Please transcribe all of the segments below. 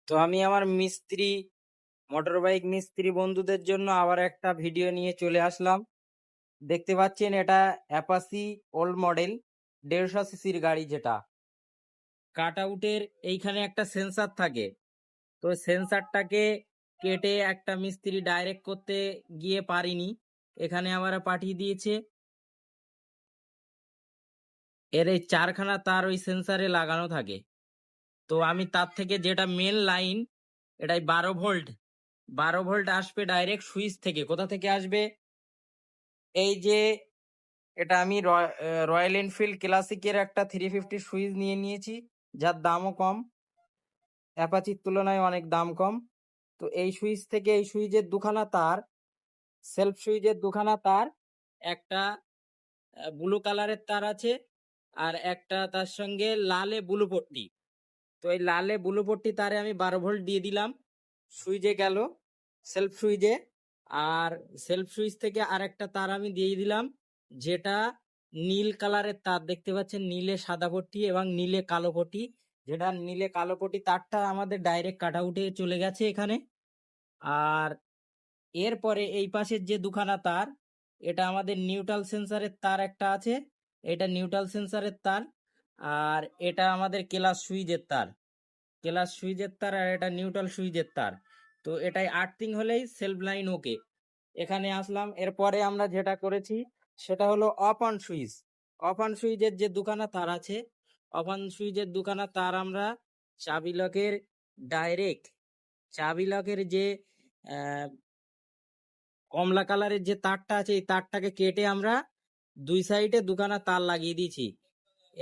তো আমি আমার মিস্ত্রি মোটরবাইক মিস্ত্রি বন্ধুদের জন্য আবার একটা ভিডিও নিয়ে চলে আসলাম। দেখতে পাচ্ছেন এটা অ্যাপাসি ওল্ড মডেল 150 সিসির গাড়ি, যেটা কাট আউটের এইখানে একটা সেন্সার থাকে। তো সেন্সারটাকে কেটে একটা মিস্ত্রি ডাইরেক্ট করতে গিয়ে পারিনি, এখানে আবার পাঠিয়ে দিয়েছে। এর এই 4খানা তার ওই সেন্সারে লাগানো থাকে। তো আমি তার থেকে যেটা মেন লাইন, এটাই 12 ভোল্ট আসবে ডাইরেক্ট সুইচ থেকে। কোথা থেকে আসবে? এই যে এটা আমি রয়্যাল এনফিল্ড ক্লাসিকের একটা 350 সুইচ নিয়ে নিয়েছি, যার দামও কম, অ্যাপাচির তুলনায় অনেক দাম কম। তো এই সুইচ থেকে এই সুইচের দুখানা তার, সেলফ সুইচের দুখানা তার, একটা ব্লু কালারের তার আছে আর একটা তার সঙ্গে লালে ব্লু পট্টি। তো এই লালে ব্লু পট্টি তারে আমি 12 ভোল্ট দিয়ে দিলাম, সুইচে গেল, সেলফ সুইচে। আর সেলফ সুইচ থেকে আরেকটা তার আমি দিয়ে দিলাম, যেটা নীল কালারের তার, দেখতে পাচ্ছেন নীলে সাদা পট্টি এবং নীলে কালো পট্টি। যেটা নীলে কালো পট্টি তারটা আমাদের ডাইরেক্ট কাট আউটে চলে গেছে এখানে। আর এরপরে এই পাশের যে দুখানা তার, এটা আমাদের নিউট্রাল সেন্সারের তার একটা আছে, এটা নিউট্রাল সেন্সারের তার। আর এটা আমাদের ক্লাস সুইচের তার, ক্লাস সুইচের তার, আর এটা নিউট্রাল সুইচের তার। তো এটাই আর্থিং হলেই সেলফ লাইন ওকে। এখানে আসলাম, এরপরে আমরা যেটা করেছি সেটা হলো of on switch. Of on সুইচের যে দুখানা তার আছে, অফ অন সুইচের দুখানা তার আমরা চাবি লকের ডাইরেক্ট, চাবি লকের যে কমলা কালারের যে তারটা আছে, এই তারটাকে কেটে আমরা দুই সাইডে দুখানা তার লাগিয়ে দিয়েছি।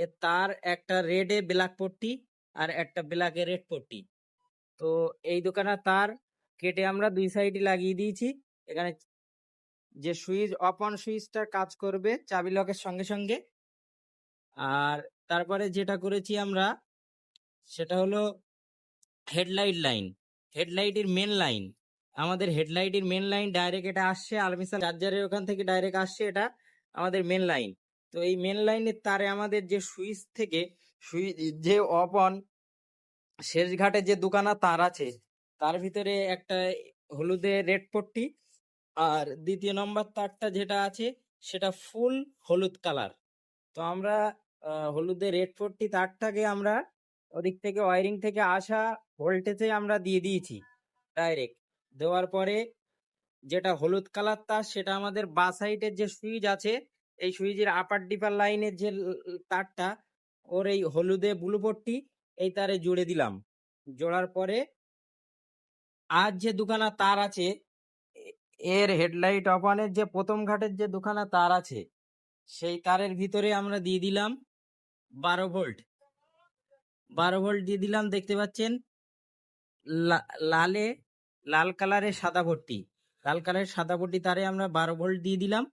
এর তার একটা রেডে ব্ল্যাক পট্টি আর একটা ব্ল্যাকে রেড পট্টি। তো এই দুখানা তার কেটে আমরা দুই সাইডে লাগিয়ে দিয়েছি। এখানে যে সুইচ অফ অন সুইচটা কাজ করবে চাবি লকের সঙ্গে সঙ্গে। আর তারপরে যেটা করেছি আমরা সেটা হলো হেডলাইট লাইন, হেডলাইটের মেন লাইন। আমাদের হেডলাইটের মেন লাইন ডাইরেক্ট এটা আসছে আলমিসাল চার্জারের ওখান থেকে ডাইরেক্ট আসছে, এটা আমাদের মেন লাইন। তো এই মেন লাইনের তারে আমাদের যে সুইচ থেকে সুইচ যে অফ অন শেষ ঘাটে যে দুখানা তার আছে, তার ভিতরে একটা হলুদে রেড পট্টি, আর দ্বিতীয় নম্বর তারটা যেটা আছে সেটা ফুল হলুদ কালার। তো আমরা হলুদে রেড পট্টি তারটাকে আমরা ওদিক থেকে ওয়ারিং থেকে আসা ভোল্টেজে আমরা দিয়ে দিয়েছি ডাইরেক্ট। দেওয়ার পরে যেটা হলুদ কালার তার, সেটা আমাদের বাঁ সাইডের যে সুইচ আছে, এই সুইচের আপার ডিপার লাইনের যে তারটা, ওর এই হলুদে ব্লু পট্টি এই তারে জুড়ে দিলাম। জোড়ার পরে আর যে দুখানা তার আছে, এর হেডলাইট অফ অনের যে প্রথম ঘাটের যে দুখানা তার আছে, সেই তারের ভিতরে আমরা দিয়ে দিলাম 12 ভোল্ট। 12 ভোল্ট দিয়ে দিলাম, দেখতে পাচ্ছেন লালে লাল কালারের সাদা পট্টি, লাল কালারের সাদা পট্টি তারে আমরা 12 ভোল্ট দিয়ে দিলাম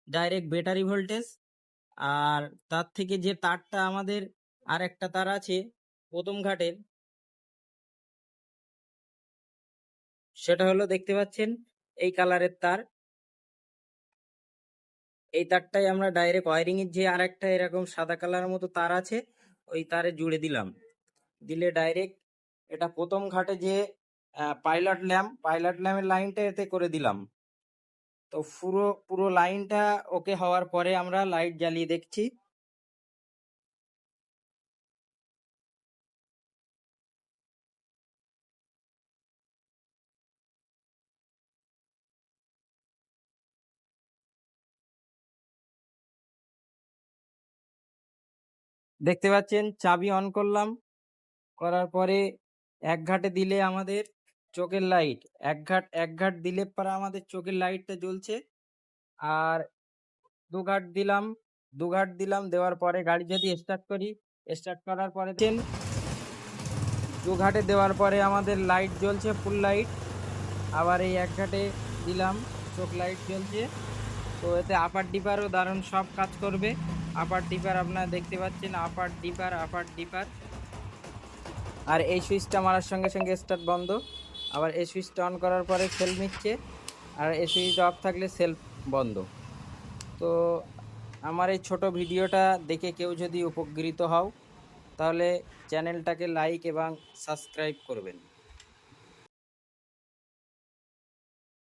ডাইরেক্ট ব্যাটারি ভোল্টেজ। আর তার থেকে যে তারটা আমাদের আর একটা তার আছে প্রথম ঘাটের, সেটা হলো দেখতে পাচ্ছেন এই কালারের তার। এই তারটাই আমরা ডাইরেক্ট ওয়ারিং এর যে আর একটা এরকম সাদা কালারের মতো তার আছে, ওই তারে জুড়ে দিলাম। দিলে ডাইরেক্ট এটা প্রথম ঘাটে যে পাইলট ল্যাম্পের লাইনটা এতে করে দিলাম। তো পুরো পুরো লাইনটা ওকে হওয়ার পরে আমরা লাইট জ্বালিয়ে দেখছি। দেখতে পাচ্ছেন চাবি অন করলাম, করার পরে এক ঘাটে দিলে আমাদের চোখের লাইট, এক ঘাট দিলে পরে আমাদের চোখের লাইটটা জ্বলছে। আর দু ঘাট দিলাম, দেওয়ার পরে গাড়ি যদি স্টার্ট করি, স্টার্ট করার পরে দু ঘাটে দেওয়ার পরে আমাদের লাইট জ্বলছে, ফুল লাইট। আবার এই এক ঘাটে দিলাম, চোখ লাইট জ্বলছে। তো এতে আপার ডিপারও দারুণ সব কাজ করবে। আপার ডিপার আপনারা দেখতে পাচ্ছেন, আপার ডিপার। আর এই সুইচটা মারার সঙ্গে সঙ্গে স্টার্ট বন্ধ। আবার এই সুইচটা অন করার পরে সেলফ নিচ্ছে, আর এই সুইচটা অফ থাকলে সেলফ বন্ধ। তো আমার এই ছোট ভিডিওটা দেখে কেউ যদি উপকৃত হও, তাহলে চ্যানেলটাকে লাইক এবং সাবস্ক্রাইব করবেন।